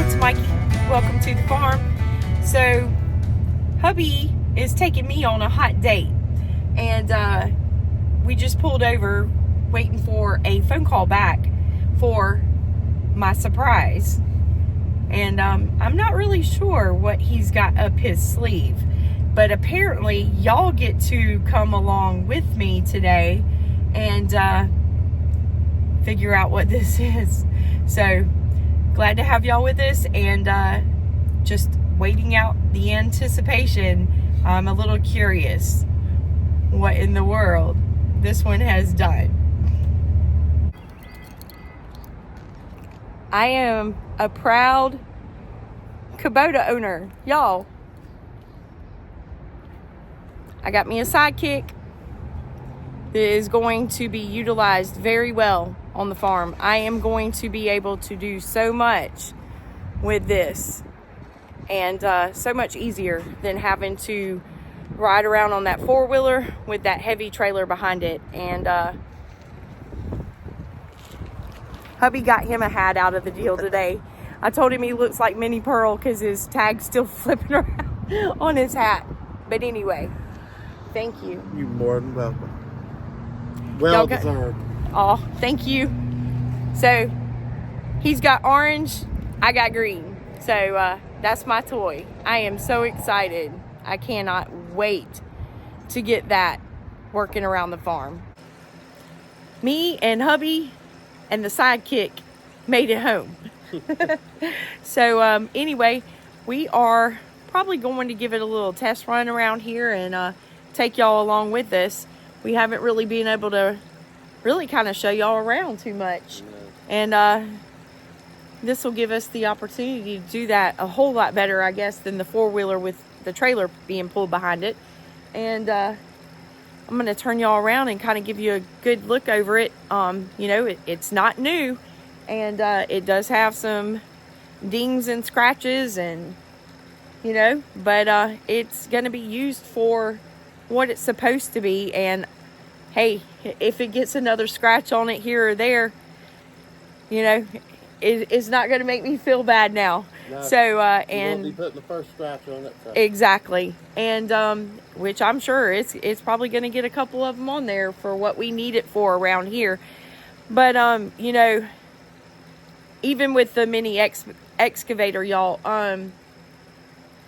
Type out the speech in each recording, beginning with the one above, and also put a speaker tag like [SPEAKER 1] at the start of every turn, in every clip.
[SPEAKER 1] it's Mikey. Welcome to the farm. So, hubby is taking me on a hot date, and we just pulled over waiting for a phone call back for my surprise. And I'm not really sure what he's got up his sleeve, but apparently y'all get to come along with me today and figure out what this is. So glad to have y'all with us, and just waiting out the anticipation. I'm a little curious what in the world this one has done. I am a proud Kubota owner, y'all. I got me a sidekick that is going to be utilized very well on the farm. I am going to be able to do so much with this, and so much easier than having to ride around on that four-wheeler with that heavy trailer behind it. And hubby got him a hat out of the deal today. I told him he looks like Minnie Pearl because his tag's still flipping around on his hat. But anyway, thank you.
[SPEAKER 2] You're more than welcome. Well deserved.
[SPEAKER 1] Oh, thank you. So he's got orange, I got green. So that's my toy. I am so excited. I cannot wait to get that working around the farm. Me and hubby and the sidekick made it home. So anyway, we are probably going to give it a little test run around here and take y'all along with us. We haven't really been able to really kind of show y'all around too much. And this will give us the opportunity to do that a whole lot better, I guess, than the four-wheeler with the trailer being pulled behind it. And I'm going to turn y'all around and kind of give you a good look over it. You know, it's not new, and it does have some dings and scratches, and you know, but it's going to be used for what it's supposed to be. And hey, if it gets another scratch on it here or there, you know, it's not going to make me feel bad now. No, so and
[SPEAKER 2] you won't be putting the first scratch on it. So.
[SPEAKER 1] Exactly. And which I'm sure it's probably going to get a couple of them on there for what we need it for around here. But you know, even with the mini excavator, y'all,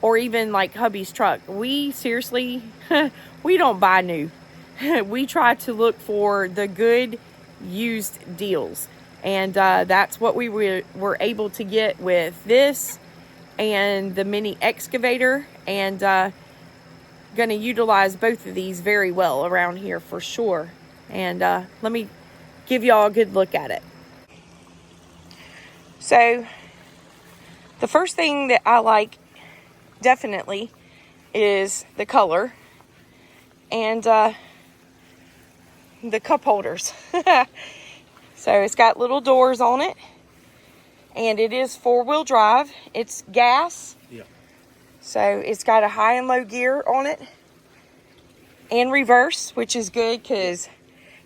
[SPEAKER 1] or even like hubby's truck, we seriously we don't buy new. We try to look for the good used deals, and that's what we were able to get with this and the mini excavator, and going to utilize both of these very well around here for sure. And let me give y'all a good look at it. So the first thing that I like definitely is the color and the cup holders. So it's got little doors on it, and it is four-wheel drive. It's gas. Yeah. So it's got a high and low gear on it, and reverse, which is good because,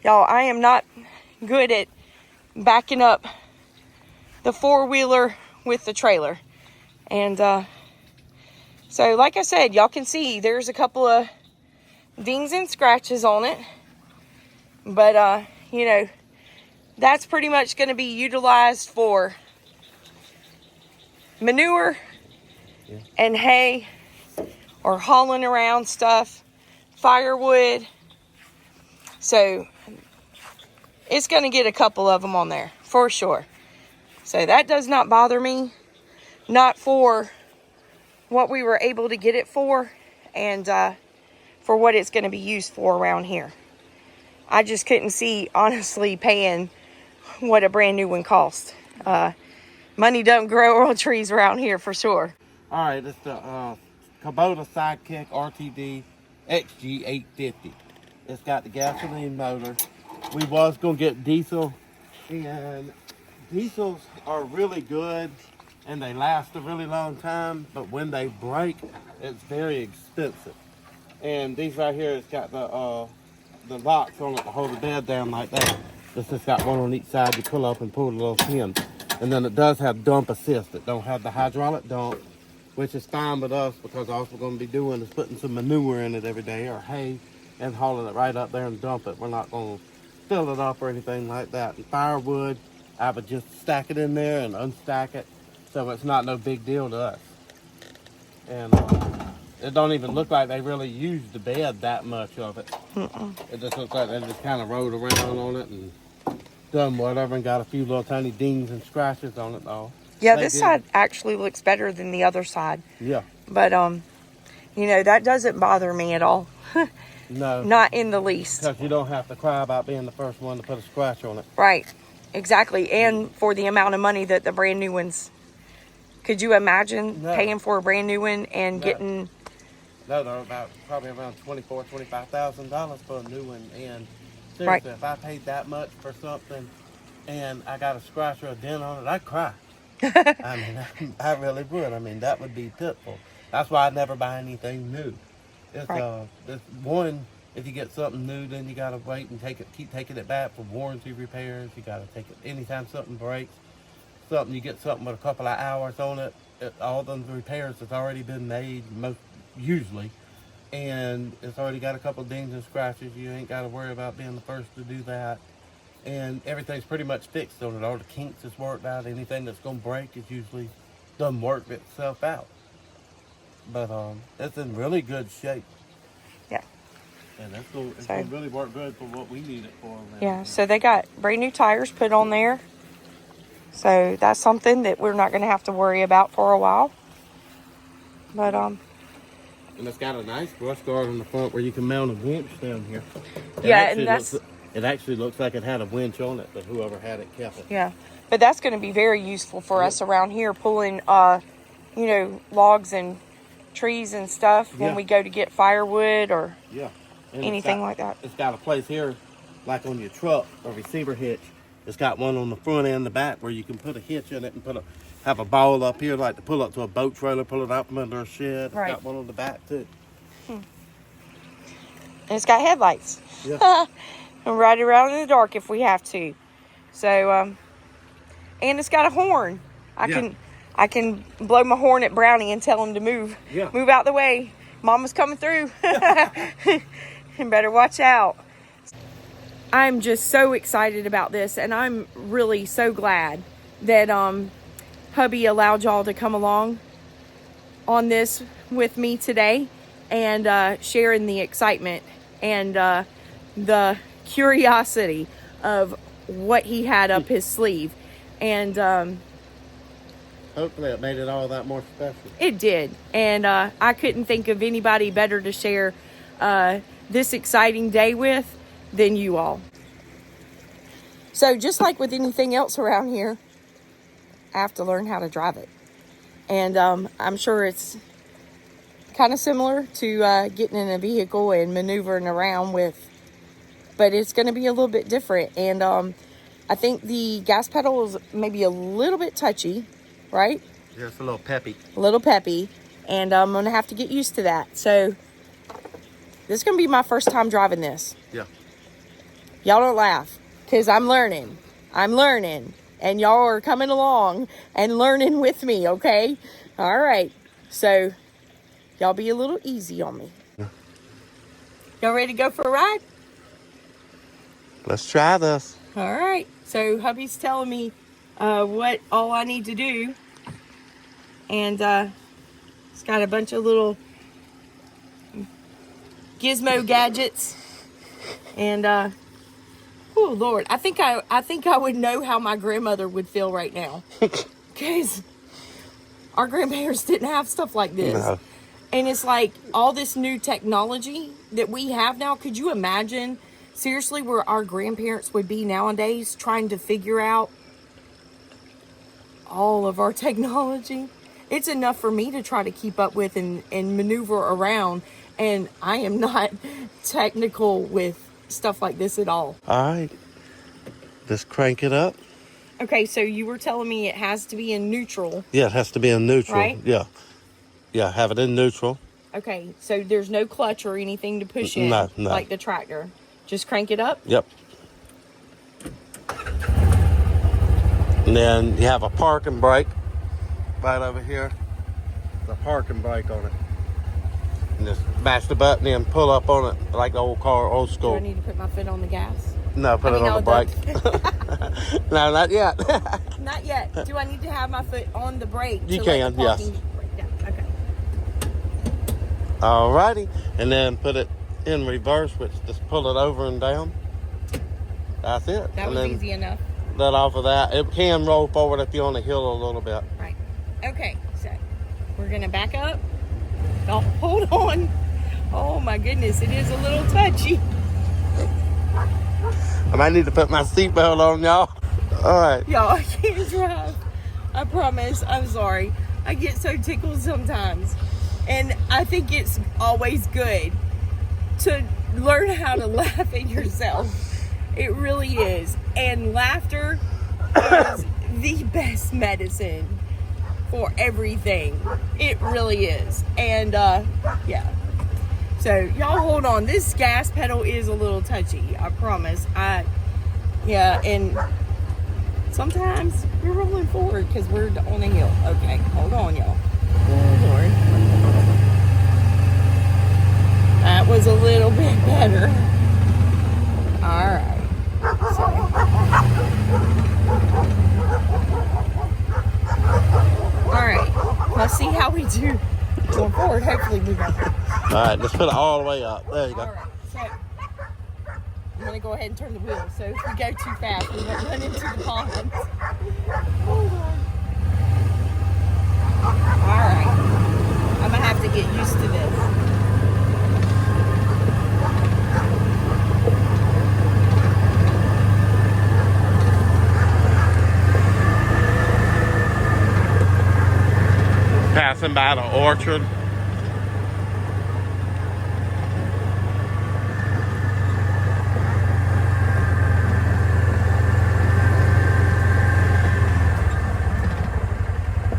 [SPEAKER 1] y'all, I am not good at backing up the four-wheeler with the trailer. And so like I said, y'all can see there's a couple of dings and scratches on it, but you know, that's pretty much going to be utilized for manure and hay, or hauling around stuff, firewood. So it's going to get a couple of them on there for sure. So that does not bother me, not for what we were able to get it for, and for what it's going to be used for around here. I just couldn't see, honestly, paying what a brand new one cost. Money don't grow on trees around here for sure.
[SPEAKER 2] All right, it's the Kubota Sidekick RTD XG850. It's got the gasoline motor. We was going to get diesel, and diesels are really good and they last a really long time, but when they break, it's very expensive. And these right here, it's got the locks on it to hold the bed down like that. It's just got one on each side. You pull up and pull the little pin. And then it does have dump assist. It don't have the hydraulic dump, which is fine with us because all we're going to be doing is putting some manure in it every day or hay and hauling it right up there and dump it. We're not going to fill it up or anything like that. And firewood, I would just stack it in there and unstack it, so it's not no big deal to us. And it don't even look like they really used the bed that much of it. It just looks like they just kind of rode around on it and done whatever and got a few little tiny dings and scratches on it though.
[SPEAKER 1] Yeah, this side actually looks better than the other side.
[SPEAKER 2] Yeah.
[SPEAKER 1] But, you know, that doesn't bother me at all.
[SPEAKER 2] No.
[SPEAKER 1] Not in the least.
[SPEAKER 2] Because you don't have to cry about being the first one to put a scratch on it.
[SPEAKER 1] Right. Exactly. And for the amount of money that the brand new ones. Could you imagine paying for a brand new one and getting...
[SPEAKER 2] No, they're probably around $24,000, $25,000 for a new one. And seriously, if I paid that much for something and I got a scratch or a dent on it, I'd cry. I mean, I really would. I mean, that would be pitiful. That's why I never buy anything new. It's one, if you get something new, then you gotta wait and keep taking it back for warranty repairs. You gotta take it anytime something breaks. You get something with a couple of hours on it. All the repairs has already been made, usually, and it's already got a couple of dings and scratches. You ain't got to worry about being the first to do that. And everything's pretty much fixed on it. All the kinks is worked out. Anything that's going to break is usually done work itself out. But it's in really good shape.
[SPEAKER 1] Yeah.
[SPEAKER 2] And it's going to really work good for what we need it for.
[SPEAKER 1] Yeah, so they got brand new tires put on there. So that's something that we're not going to have to worry about for a while. But,
[SPEAKER 2] And it's got a nice brush guard on the front where you can mount a winch down here. It actually looks like it had a winch on it, but whoever had it kept it.
[SPEAKER 1] Yeah, but that's going to be very useful for us around here pulling, you know, logs and trees and stuff when we go to get firewood or anything like that.
[SPEAKER 2] It's got a place here, like on your truck, a receiver hitch. It's got one on the front and the back where you can put a hitch in it and have a ball up here like to pull up to a boat trailer, pull it out from under a shed. It's got one on the back too.
[SPEAKER 1] And it's got headlights.
[SPEAKER 2] Yeah.
[SPEAKER 1] And ride around in the dark if we have to. So, and it's got a horn. I can blow my horn at Brownie and tell him to move.
[SPEAKER 2] Yeah.
[SPEAKER 1] Move out the way. Mama's coming through. And better watch out. I'm just so excited about this, and I'm really so glad that hubby allowed y'all to come along on this with me today and sharing the excitement and the curiosity of what he had up his sleeve. And
[SPEAKER 2] hopefully it made it all that more special.
[SPEAKER 1] It did. And I couldn't think of anybody better to share this exciting day with than you all. So just like with anything else around here, I have to learn how to drive it. And I'm sure it's kind of similar to getting in a vehicle and maneuvering around with, but it's going to be a little bit different. And I think the gas pedal is maybe a little bit touchy, right?
[SPEAKER 2] Yeah, it's a little peppy.
[SPEAKER 1] A little peppy. And I'm going to have to get used to that. So this is going to be my first time driving this.
[SPEAKER 2] Yeah.
[SPEAKER 1] Y'all don't laugh, because I'm learning. And y'all are coming along and learning with me, okay? All right. So, y'all be a little easy on me. Y'all ready to go for a ride?
[SPEAKER 2] Let's try this.
[SPEAKER 1] All right. So, hubby's telling me what all I need to do. And it's got a bunch of little gizmo gadgets. And, oh Lord, I think I would know how my grandmother would feel right now, because our grandparents didn't have stuff like this. No. And it's like all this new technology that we have now. Could you imagine seriously where our grandparents would be nowadays trying to figure out all of our technology? It's enough for me to try to keep up with and maneuver around, and I am not technical with stuff like this at all.
[SPEAKER 2] All right, just crank it up.
[SPEAKER 1] Okay, so you were telling me it has to be in neutral.
[SPEAKER 2] Yeah, it has to be in neutral.
[SPEAKER 1] Right?
[SPEAKER 2] Yeah, have it in neutral.
[SPEAKER 1] Okay, so there's no clutch or anything to push in.
[SPEAKER 2] No.
[SPEAKER 1] Like the tractor. Just crank it up?
[SPEAKER 2] Yep. And then you have a parking brake right over here. The parking brake on it. And just mash the button and pull up on it like the old car, old school.
[SPEAKER 1] Do I need to put my foot on the gas?
[SPEAKER 2] No, put it on the brake. No, not yet.
[SPEAKER 1] Not yet. Do I need to have my foot on the brake?
[SPEAKER 2] You can, yes.
[SPEAKER 1] Okay.
[SPEAKER 2] Alrighty. And then put it in reverse, which just pull it over and down. That's it.
[SPEAKER 1] That was easy enough.
[SPEAKER 2] Let off of that. It can roll forward if you're on the hill a little bit.
[SPEAKER 1] Right. Okay, so we're going to back up. Oh, hold on. Oh my goodness, it is a little touchy.
[SPEAKER 2] I might need to put my seatbelt on, y'all. All right.
[SPEAKER 1] Y'all, I can't drive. I promise. I'm sorry. I get so tickled sometimes. And I think it's always good to learn how to laugh at yourself. It really is. And laughter is the best medicine for everything. It really is. And yeah. So y'all hold on. This gas pedal is a little touchy, I promise. Yeah, and sometimes we're rolling forward because we're on a hill. Okay, hold on, y'all. Oh Lord. That was a little bit better. Alright. Alright. Let's see how we do going forward. Hopefully we got it.
[SPEAKER 2] Alright, just put it all the way up. There you go.
[SPEAKER 1] Alright, so I'm going to go ahead and turn the wheel. So if we go too fast, we won't run into the ponds. Hold on. Alright. I'm going to have to get used to this.
[SPEAKER 2] Passing by the orchard.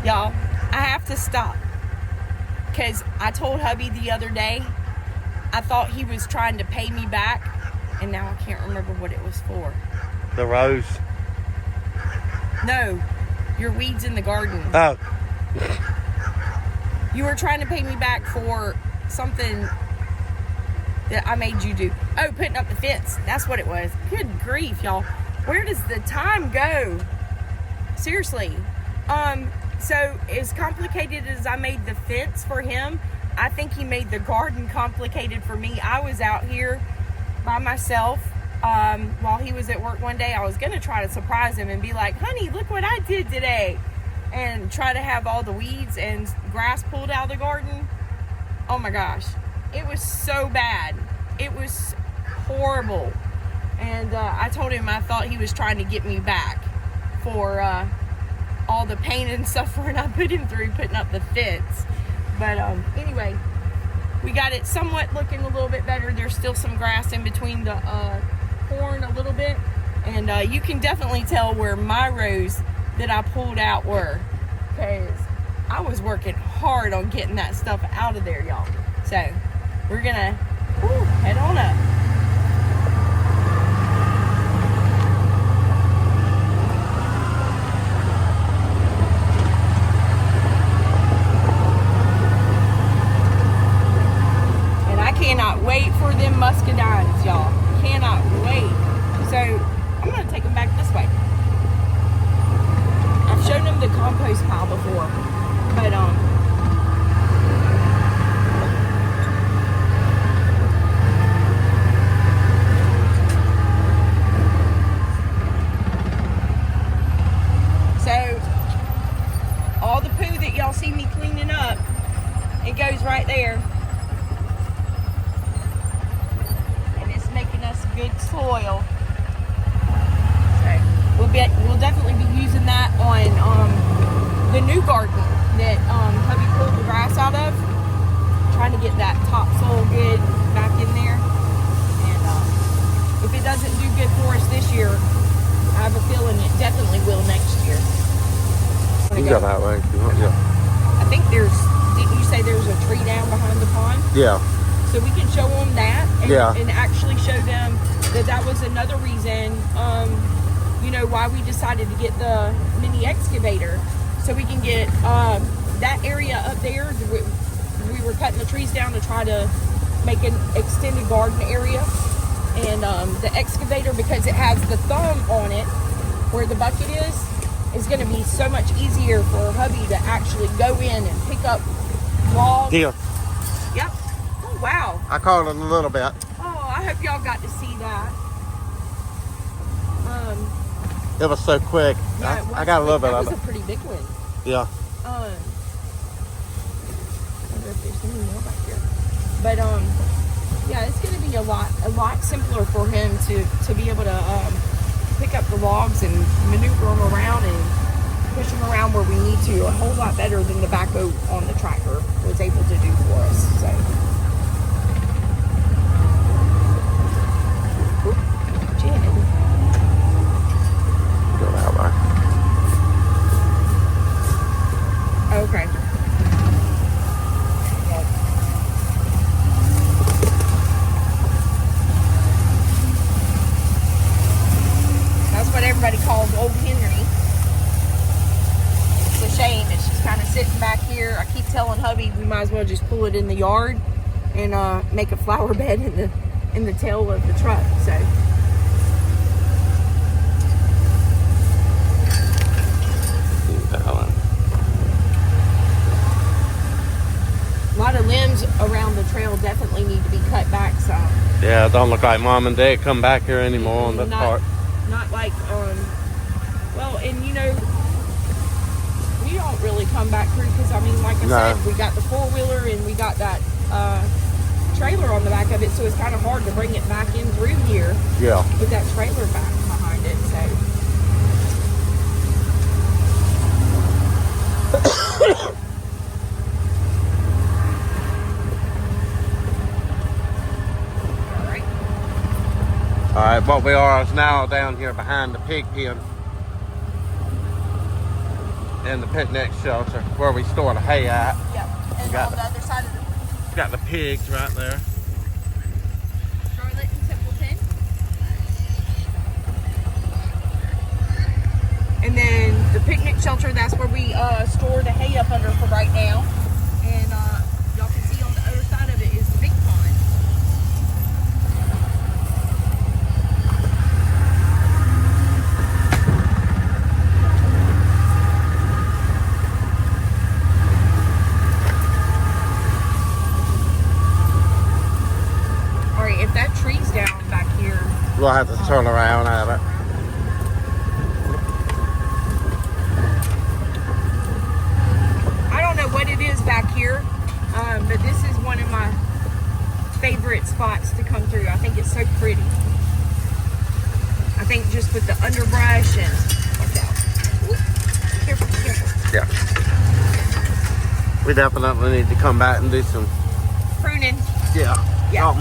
[SPEAKER 1] Y'all, I have to stop because I told hubby the other day I thought he was trying to pay me back, and now I can't remember what it was for.
[SPEAKER 2] The rose.
[SPEAKER 1] No, your weeds in the garden.
[SPEAKER 2] Oh.
[SPEAKER 1] You were trying to pay me back for something that I made you do. Oh, putting up the fence. That's what it was. Good grief, y'all. Where does the time go? Seriously. So as complicated as I made the fence for him, I think he made the garden complicated for me. I was out here by myself while he was at work one day. I was going to try to surprise him and be like, honey, look what I did today. And try to have all the weeds and grass pulled out of the garden. Oh my gosh. It was so bad. It was horrible. And I told him I thought he was trying to get me back for all the pain and suffering I put him through putting up the fence. But anyway, we got it somewhat looking a little bit better. There's still some grass in between the corn a little bit. And you can definitely tell where my rows that I pulled out were, because I was working hard on getting that stuff out of there, y'all. So we're gonna head on up. And I cannot wait for them muscadines, y'all. Cannot wait. So I'm gonna take them back this way. I've shown them the compost pile before, but so all the poo that y'all see me cleaning up, it goes right there, and it's making us good soil. We'll definitely be using that on the new garden that hubby pulled the grass out of. Trying to get that topsoil good back in there. And if it doesn't do good for us this year, I have a feeling it definitely will next year.
[SPEAKER 2] You go that way. Yeah.
[SPEAKER 1] I think didn't you say there's a tree down behind the pond?
[SPEAKER 2] Yeah.
[SPEAKER 1] So we can show them that and,
[SPEAKER 2] yeah.
[SPEAKER 1] and actually show them that was another reason you know, why we decided to get the mini excavator, so we can get that area up there. We were cutting the trees down to try to make an extended garden area, and the excavator, because it has the thumb on it where the bucket is going to be so much easier for hubby to actually go in and pick up logs.
[SPEAKER 2] Deer.
[SPEAKER 1] Yep. Oh, wow.
[SPEAKER 2] I caught it a little bit.
[SPEAKER 1] Oh, I hope y'all got to see that.
[SPEAKER 2] It was so quick.
[SPEAKER 1] Yeah,
[SPEAKER 2] I got a little bit
[SPEAKER 1] that
[SPEAKER 2] of it.
[SPEAKER 1] was a pretty big one.
[SPEAKER 2] Yeah.
[SPEAKER 1] I wonder if there's any more back here. But yeah, it's going to be a lot simpler for him to be able to pick up the logs and maneuver them around and push them around where we need to. A whole lot better than the backhoe on the tractor was able to do for us. So. Janet.
[SPEAKER 2] Go that way.
[SPEAKER 1] Okay. That's what everybody calls Old Henry. It's a shame that she's kind of sitting back here. I keep telling hubby we might as well just pull it in the yard and make a flower bed in the tail of the truck. So. A lot of limbs around the trail definitely need to be cut back some.
[SPEAKER 2] Yeah, it don't look like Mom and Dad come back here anymore on that part.
[SPEAKER 1] Not like, well, and you know, we don't really come back through because, I mean, like I said, we got the four-wheeler and we got that trailer on the back of it, so it's kind of hard to bring it back in through here.
[SPEAKER 2] Yeah.
[SPEAKER 1] With that trailer back behind it, so.
[SPEAKER 2] All right, what we are is now down here behind the pig pen and the picnic shelter where we store the hay at.
[SPEAKER 1] Yep, and on the other side of the...
[SPEAKER 2] Got the pigs right there.
[SPEAKER 1] Charlotte and Templeton. And then the picnic shelter, that's where we store the hay up under for right now. And y'all can see on the other side of it is the big pond. If that tree's down back here,
[SPEAKER 2] we'll have to turn around at it.
[SPEAKER 1] I don't know what it is back here, but this is one of my favorite spots to come through. I think it's so pretty. I think just with the underbrush and watch out. Ooh, careful, careful.
[SPEAKER 2] Yeah. We definitely need to come back and do some
[SPEAKER 1] pruning.
[SPEAKER 2] Yeah.
[SPEAKER 1] Yeah.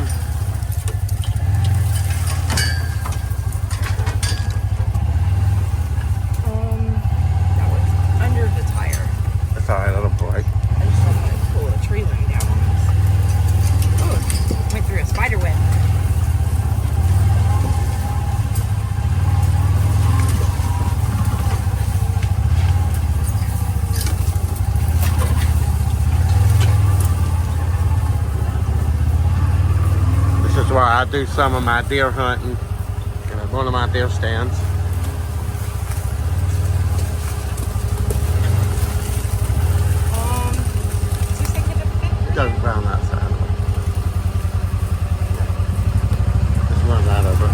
[SPEAKER 2] Alright, that'll break.
[SPEAKER 1] I just don't want to pull a tree line down on us. Oh, went through a spider web.
[SPEAKER 2] This is where I do some of my deer hunting. One of my deer stands. Go around that side of it. Just run right over it.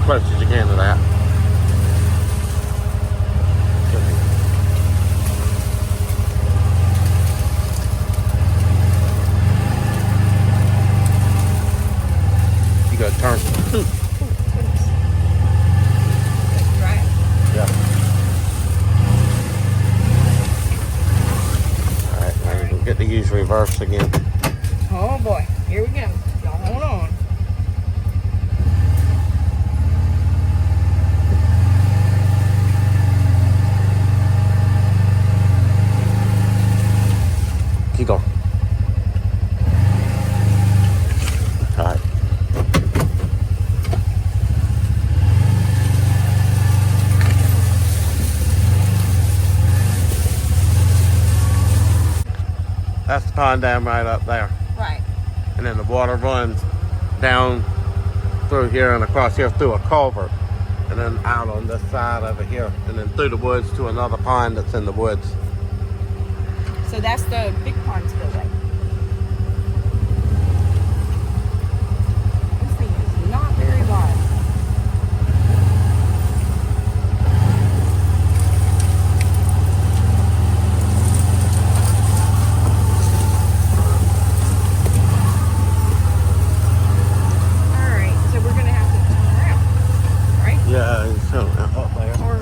[SPEAKER 2] Close as you can to that. You gotta turn.
[SPEAKER 1] Right.
[SPEAKER 2] Yeah. Alright, now you can get to use reverse again.
[SPEAKER 1] Oh boy, here we go. Y'all hold on.
[SPEAKER 2] Keep going. Alright. That's the pond dam right up there.
[SPEAKER 1] Right.
[SPEAKER 2] And then the water runs down through here and across here through a culvert. And then out on this side over here. And then through the woods to another pond that's in the woods.
[SPEAKER 1] So that's the big pond spillway. This thing is not very wide. Alright, so we're going to have to turn around, right?
[SPEAKER 2] Yeah, it's up there.
[SPEAKER 1] Or,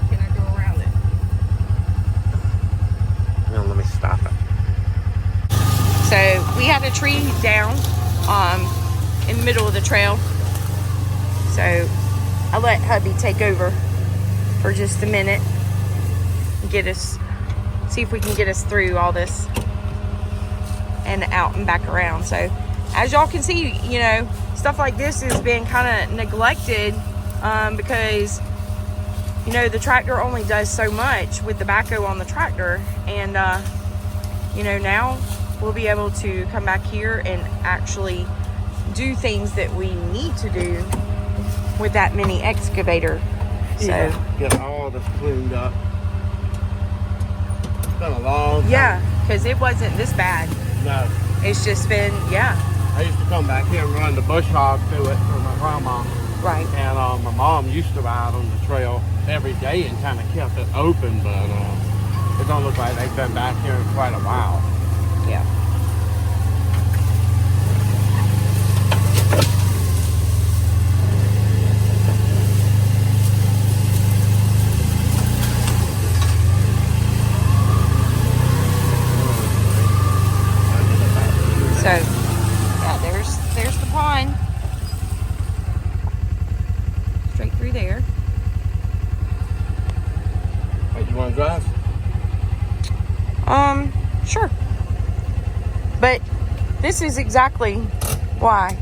[SPEAKER 1] can I go around it?
[SPEAKER 2] Now let me stop it.
[SPEAKER 1] So we had a tree down in the middle of the trail. So I let hubby take over for just a minute and get us, see if we can get us through all this and out and back around. So as y'all can see, you know, stuff like this has been kind of neglected because, you know, the tractor only does so much with the backhoe on the tractor. And, you know, now we'll be able to come back here and actually do things that we need to do with that mini excavator. So
[SPEAKER 2] yeah, get all this cleaned up. It's been a long time.
[SPEAKER 1] yeah, because it wasn't this bad.
[SPEAKER 2] No.
[SPEAKER 1] It's just been, yeah.
[SPEAKER 2] I used to come back here and run the bush hog through it for my grandma.
[SPEAKER 1] Right.
[SPEAKER 2] And my mom used to ride on the trail every day and kind of kept it open, but it don't look like they've been back here in quite a while.
[SPEAKER 1] Yeah. So, yeah, there's the pond. Straight through there.
[SPEAKER 2] Hey, you want to drive?
[SPEAKER 1] Sure. But this is exactly why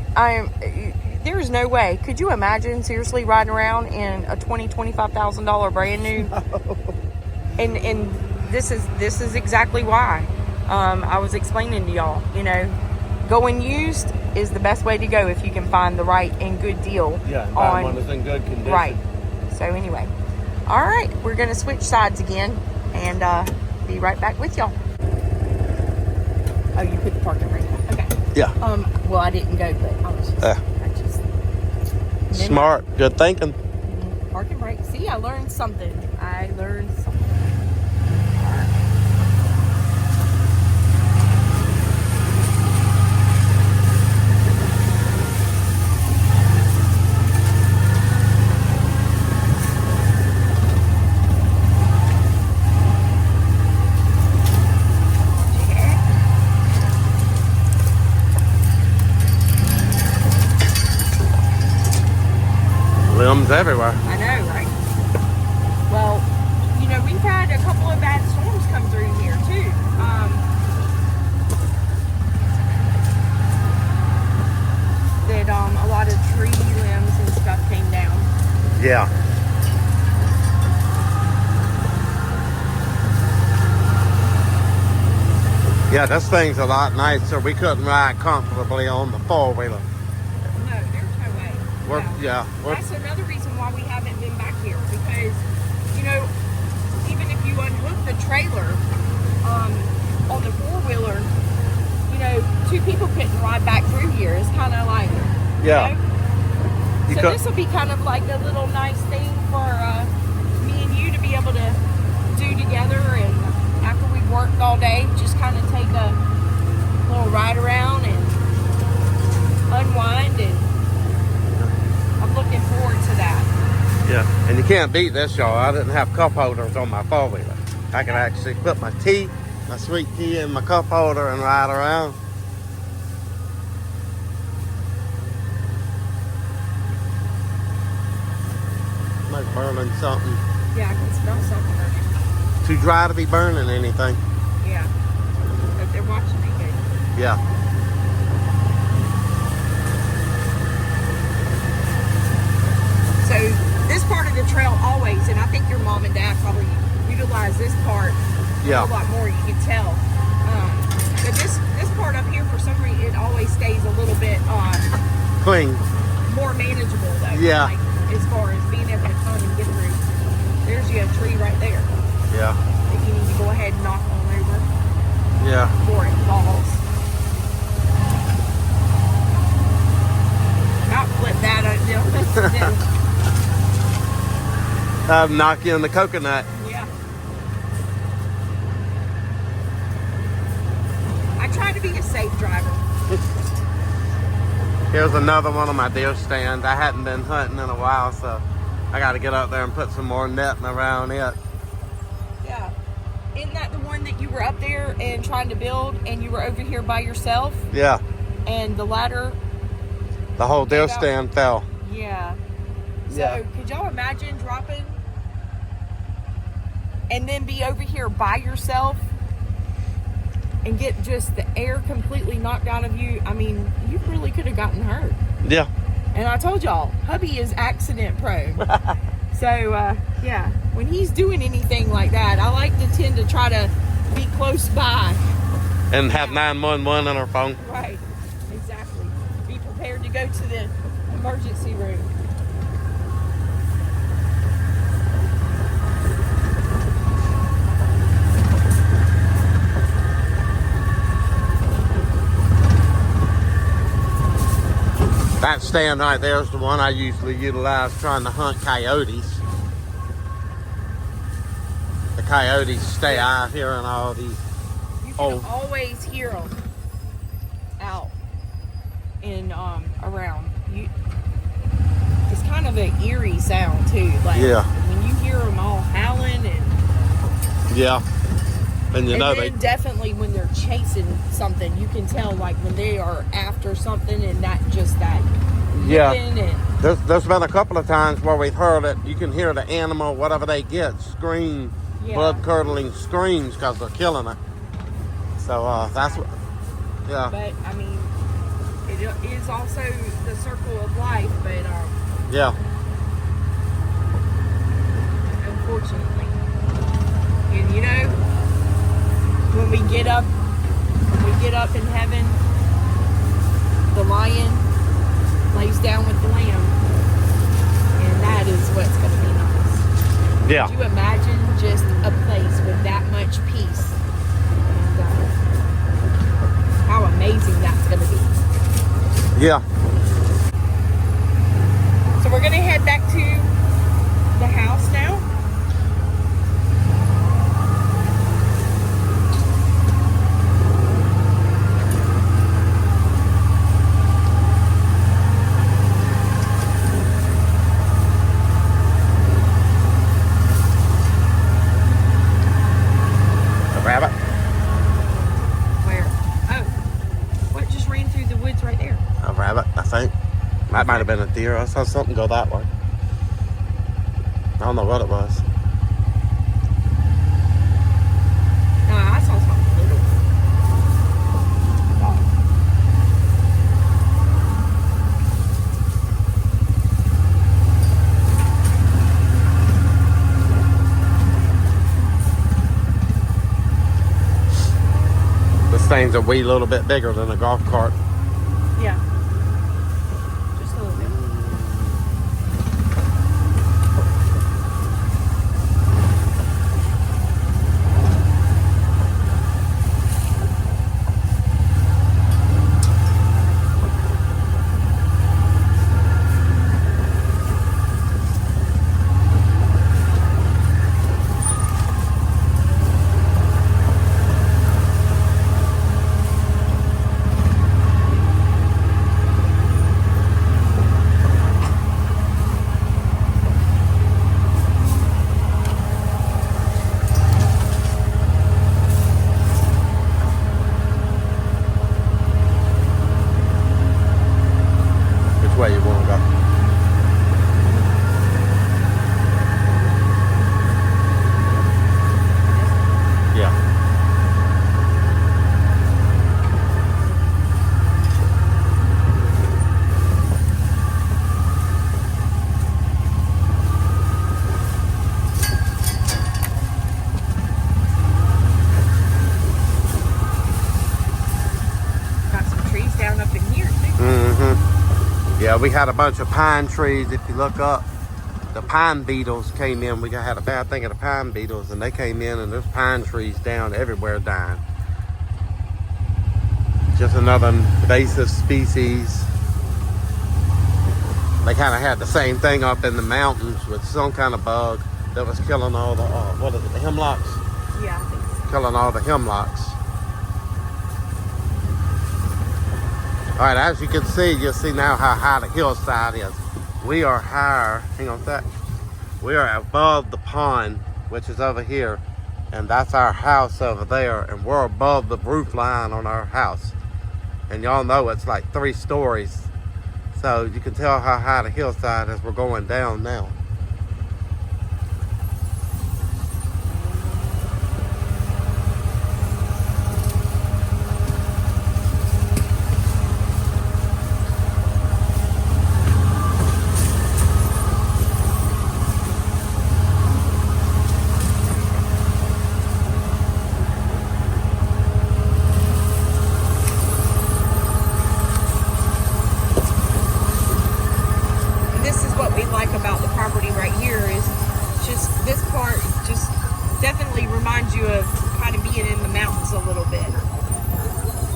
[SPEAKER 1] there is no way. Could you imagine seriously riding around in a $25,000 brand new? And this is exactly why. I was explaining to y'all, you know, going used is the best way to go if you can find the right and good deal.
[SPEAKER 2] Yeah, and buy one that's in good condition.
[SPEAKER 1] Right. So anyway, all right, we're gonna switch sides again and be right back with y'all. Oh, you put the parking brake on. Okay.
[SPEAKER 2] Yeah.
[SPEAKER 1] Well, I didn't go, but I was just
[SPEAKER 2] Smart. Good thinking.
[SPEAKER 1] Parking brake. See, I learned something.
[SPEAKER 2] Limbs everywhere.
[SPEAKER 1] I know, right? Well, you know, we've had a couple of bad storms come through here too. That a lot of tree limbs and stuff came down.
[SPEAKER 2] Yeah. Yeah, this thing's a lot nicer. We couldn't ride comfortably on the four-wheeler.
[SPEAKER 1] No, there's no way.
[SPEAKER 2] That's
[SPEAKER 1] another reason why we haven't been back here, because, you know, even if you unhook the trailer on the four-wheeler, you know, two people couldn't ride back through here. It's kind of like,
[SPEAKER 2] yeah.
[SPEAKER 1] You know? So this will be kind of like a little nice thing for me and you to be able to do together, and after we've worked all day, just kind of take a little ride around and unwind, and I'm looking forward to that.
[SPEAKER 2] Yeah, and you can't beat this, y'all. I didn't have cup holders on my four-wheeler. I can actually put my tea, my sweet tea in my cup holder and ride around. Like burning something.
[SPEAKER 1] Yeah, I can smell something burning.
[SPEAKER 2] Too dry to be burning anything.
[SPEAKER 1] Yeah, but they're watching me good.
[SPEAKER 2] Yeah.
[SPEAKER 1] So this part of the trail always, and I think your mom and dad probably utilize this part a lot more, you can tell. So this part up here, for some reason, it always stays a little bit
[SPEAKER 2] Clean.
[SPEAKER 1] more manageable though.
[SPEAKER 2] Yeah.
[SPEAKER 1] Like, as far as being able to come and get through. There's you a tree right there
[SPEAKER 2] Yeah.
[SPEAKER 1] that you need to go ahead and knock on over
[SPEAKER 2] Yeah.
[SPEAKER 1] before it falls. Not flip that up,
[SPEAKER 2] Knock you in the coconut.
[SPEAKER 1] Yeah. I try to be a safe driver.
[SPEAKER 2] Here's another one of my deer stands. I hadn't been hunting in a while, so I got to get up there and put some more netting around it.
[SPEAKER 1] Yeah. Isn't that the one that you were up there and trying to build, and you were over here by yourself?
[SPEAKER 2] Yeah.
[SPEAKER 1] And the ladder?
[SPEAKER 2] The whole deer stand fell.
[SPEAKER 1] Yeah. So,
[SPEAKER 2] Yeah.
[SPEAKER 1] could y'all imagine dropping and then be over here by yourself and get just the air completely knocked out of you? I mean, you really could have gotten hurt.
[SPEAKER 2] Yeah.
[SPEAKER 1] And I told y'all, hubby is accident prone. So, yeah, when he's doing anything like that, I like to tend to try to be close by.
[SPEAKER 2] And have 911 on our phone.
[SPEAKER 1] Right, exactly. Be prepared to go to the emergency room.
[SPEAKER 2] That stand right there is the one I usually utilize trying to hunt coyotes. The coyotes stay out here in all these.
[SPEAKER 1] You can always hear them out and around. It's kind of an eerie sound too. Like,
[SPEAKER 2] yeah.
[SPEAKER 1] When you hear them all howling and.
[SPEAKER 2] Yeah. And you know
[SPEAKER 1] then definitely when they're chasing something, you can tell like when they are after something and not just that.
[SPEAKER 2] Yeah.
[SPEAKER 1] And,
[SPEAKER 2] there's been a couple of times where we've heard it. You can hear the animal, whatever they get, scream, blood-curdling screams because they're killing it. So that's what. Yeah.
[SPEAKER 1] But I mean, it is also the circle of life. But
[SPEAKER 2] yeah.
[SPEAKER 1] Unfortunately, and you know, when we get up in heaven, the lion lays down with the lamb, and that is what's going to be nice.
[SPEAKER 2] Yeah.
[SPEAKER 1] Could you imagine just a place with that much peace? And how amazing that's going to be.
[SPEAKER 2] Yeah.
[SPEAKER 1] So we're going to head back to the house now.
[SPEAKER 2] Rabbit.
[SPEAKER 1] Where? Oh, what just ran through the woods right there?
[SPEAKER 2] A rabbit, I think. That might have been a deer. I saw something go that way. I don't know what it was.
[SPEAKER 1] No, I saw something little.
[SPEAKER 2] This thing's a wee little bit bigger than a golf cart.
[SPEAKER 1] Yeah. Just a little bit.
[SPEAKER 2] Yeah, we had a bunch of pine trees. If you look up, the pine beetles came in. We had a bad thing of the pine beetles, and they came in, and there's pine trees down everywhere dying. Just another invasive species. They kind of had the same thing up in the mountains with some kind of bug that was killing all the, what is it, the hemlocks?
[SPEAKER 1] Yeah, I think so.
[SPEAKER 2] Killing all the hemlocks. All right, as you can see, you'll see now how high the hillside is. We are higher, hang on a sec. We are above the pond, which is over here, and that's our house over there, and we're above the roof line on our house. And y'all know it's like 3 stories. So you can tell how high the hillside is. We're going down now.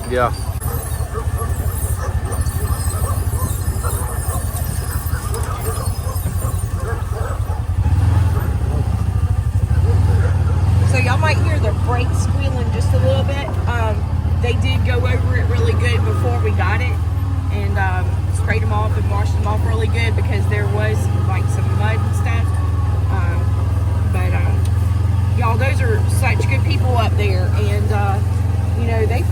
[SPEAKER 2] Yeah.
[SPEAKER 1] So y'all might hear the brakes squealing just a little bit. They did go over it really good before we got it, and sprayed them off and washed them off really good because there was like some mud and stuff. But y'all, those are such good people up there, and you know, they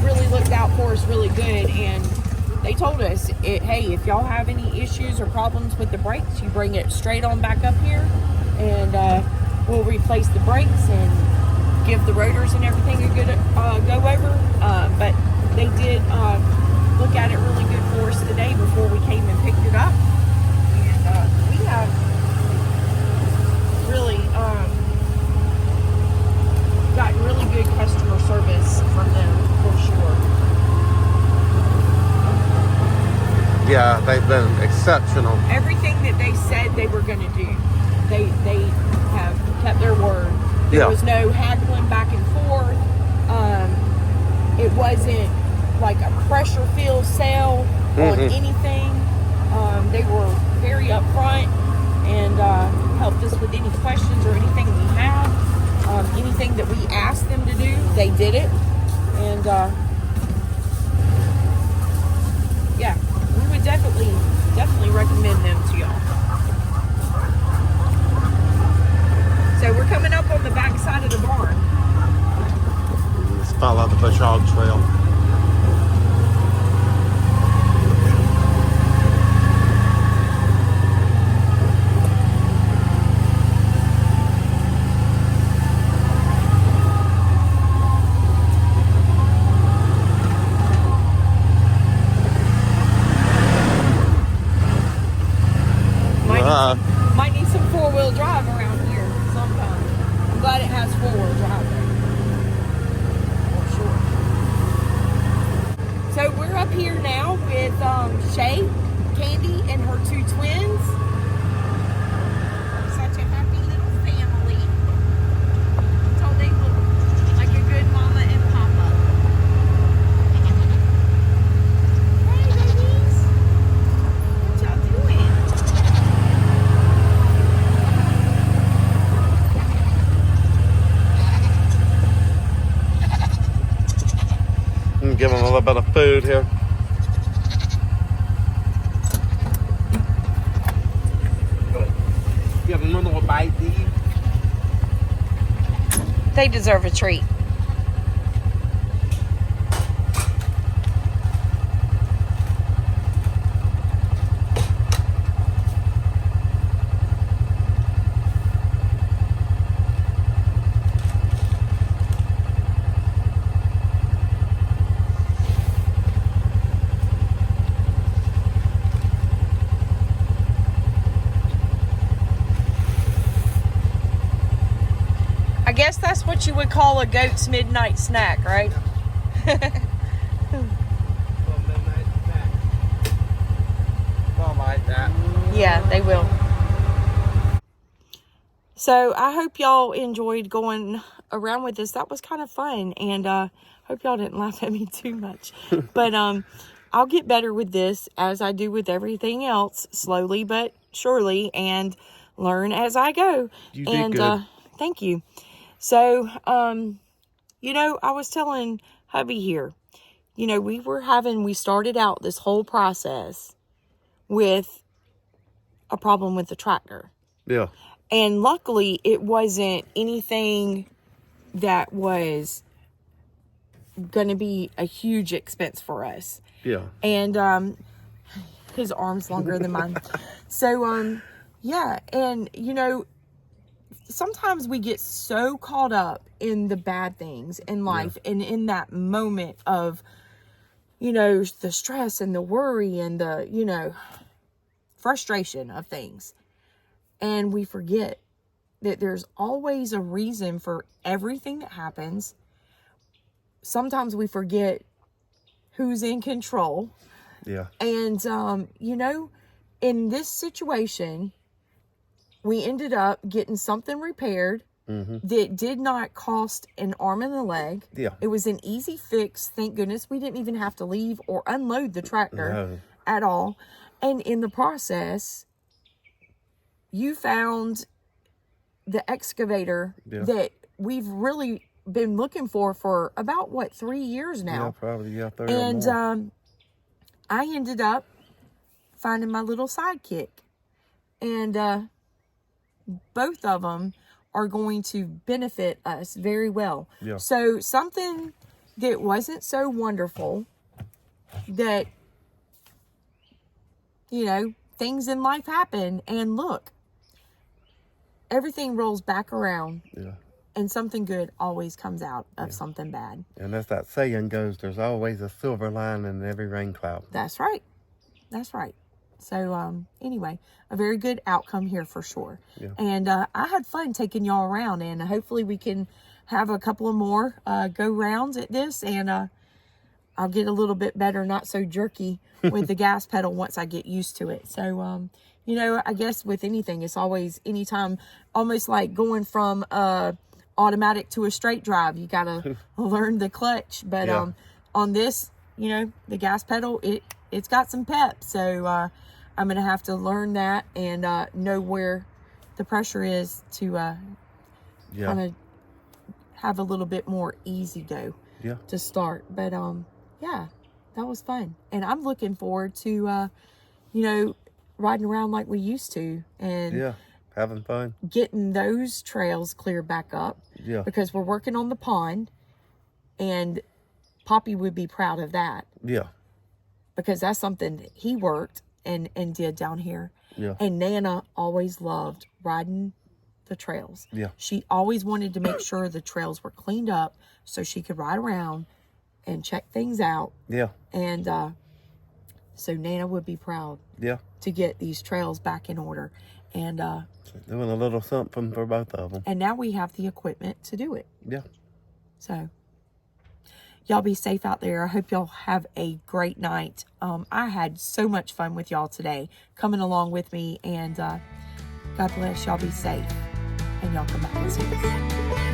[SPEAKER 1] really looked out for us really good, and they told us, hey, if y'all have any issues or problems with the brakes, you bring it straight on back up here, and we'll replace the brakes and give the rotors and everything a good go over. But they did look at it really good for us today before we came and picked it up, and we have really gotten really good customer service from them for sure.
[SPEAKER 2] Yeah, they've been exceptional.
[SPEAKER 1] Everything that they said they were going to do, they have kept their word. There was no haggling back and forth. It wasn't like a pressure filled sale on anything. They were very upfront and helped us with any questions or anything we had. Anything that we asked them to do, they did it. And yeah, we would definitely recommend them to y'all. So we're coming up on the back side of the barn.
[SPEAKER 2] Let's follow the bush hog trail.
[SPEAKER 1] Might need some 4-wheel drive around here sometime. I'm glad it has 4-wheel drive though. For sure. So we're up here now with Shay, Candy, and her 2 twins. Such a happy little family. So they look like a good mama and papa. Hey babies, what y'all doing?
[SPEAKER 2] Give them a little bit of food here. Give them a little bite to eat.
[SPEAKER 1] They deserve a treat. I guess that's what you would call a goat's midnight snack, right?
[SPEAKER 2] that.
[SPEAKER 1] Yeah, they will. So I hope y'all enjoyed going around with this. That was kind of fun, and hope y'all didn't laugh at me too much. But I'll get better with this, as I do with everything else, slowly but surely, and learn as I go.
[SPEAKER 2] You did good.
[SPEAKER 1] Thank you. So, you know, I was telling hubby here, you know, we started out this whole process with a problem with the tractor.
[SPEAKER 2] Yeah.
[SPEAKER 1] And luckily, it wasn't anything that was going to be a huge expense for us.
[SPEAKER 2] Yeah.
[SPEAKER 1] And his arm's longer than mine. So, yeah. And, you know, sometimes we get so caught up in the bad things in life, and in that moment of, you know, the stress and the worry and the, you know, frustration of things. And we forget that there's always a reason for everything that happens. Sometimes we forget who's in control.
[SPEAKER 2] Yeah.
[SPEAKER 1] And, you know, in this situation, we ended up getting something repaired that did not cost an arm and a leg.
[SPEAKER 2] Yeah.
[SPEAKER 1] It was an easy fix. Thank goodness we didn't even have to leave or unload the tractor at all. And in the process, you found the excavator that we've really been looking for about, what, 3 years now?
[SPEAKER 2] Yeah, probably, 30
[SPEAKER 1] and,
[SPEAKER 2] or more.
[SPEAKER 1] I ended up finding my little sidekick. And, both of them are going to benefit us very well.
[SPEAKER 2] Yeah.
[SPEAKER 1] So something that wasn't so wonderful, that, you know, things in life happen, and look, everything rolls back around.
[SPEAKER 2] Yeah.
[SPEAKER 1] And something good always comes out of something bad.
[SPEAKER 2] And as that saying goes, there's always a silver lining in every rain cloud.
[SPEAKER 1] That's right. That's right. So, anyway, a very good outcome here for sure.
[SPEAKER 2] Yeah.
[SPEAKER 1] And I had fun taking y'all around, and hopefully we can have a couple of more go rounds at this, and I'll get a little bit better, not so jerky with the gas pedal once I get used to it. So, you know, I guess with anything, it's always, anytime, almost like going from automatic to a straight drive. You got to learn the clutch. But on this, you know, the gas pedal, it's got some pep. So I'm going to have to learn that and know where the pressure is to kind of have a little bit more easy go to start. But yeah, that was fun. And I'm looking forward to, you know, riding around like we used to, and
[SPEAKER 2] having fun,
[SPEAKER 1] getting those trails cleared back up. Yeah, because we're working on the pond, and Poppy would be proud of that. Yeah, because that's something that he worked and did down here. Yeah, and Nana always loved riding the trails. Yeah, she always wanted to make sure the trails were cleaned up so she could ride around and check things out. Yeah, and so Nana would be proud. Yeah, to get these trails back in order. And
[SPEAKER 2] doing a little something for both of them.
[SPEAKER 1] And now we have the equipment to do it.
[SPEAKER 2] Yeah.
[SPEAKER 1] So y'all be safe out there. I hope y'all have a great night. I had so much fun with y'all today, coming along with me. And God bless. Y'all be safe. And y'all come back and see us.